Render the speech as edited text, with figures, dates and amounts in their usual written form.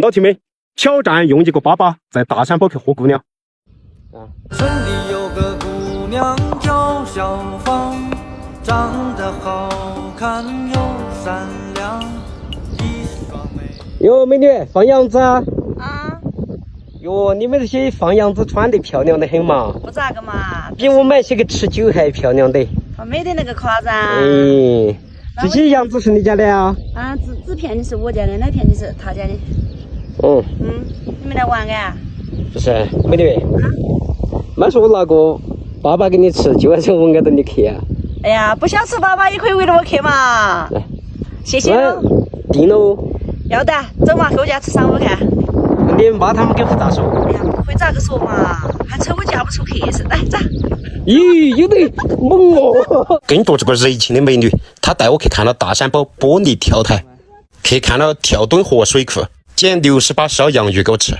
老铁们，挑战用一个粑粑在大山堡去喝姑娘。村里有个姑娘叫小芳，长得好看又善良，一双美。哟，美女，放羊子啊！啊，哟，你们这些放羊子穿得漂亮得很嘛，不咋个嘛，比我买些个持久还漂亮的。没得那个夸张。哎，这些羊子是你家的啊？啊，纸片的是我家的，那片的是他家的。嗯，你们来玩啊？不是，美女，没说拿个粑粑给你吃，就还是我挨着你去啊？哎呀，不想吃粑粑也可以围着我去嘛。来，谢谢哦。定喽。要得，走嘛，去我家吃晌午看。你妈他们给不咋说？哎呀，不会咋个说嘛，还瞅我家不出客是，来走。咦，有点猛哦！跟着这个热情的美女，她带我去看了大山堡玻璃跳台，去看了跳墩河水库，捡68烧洋芋给我吃。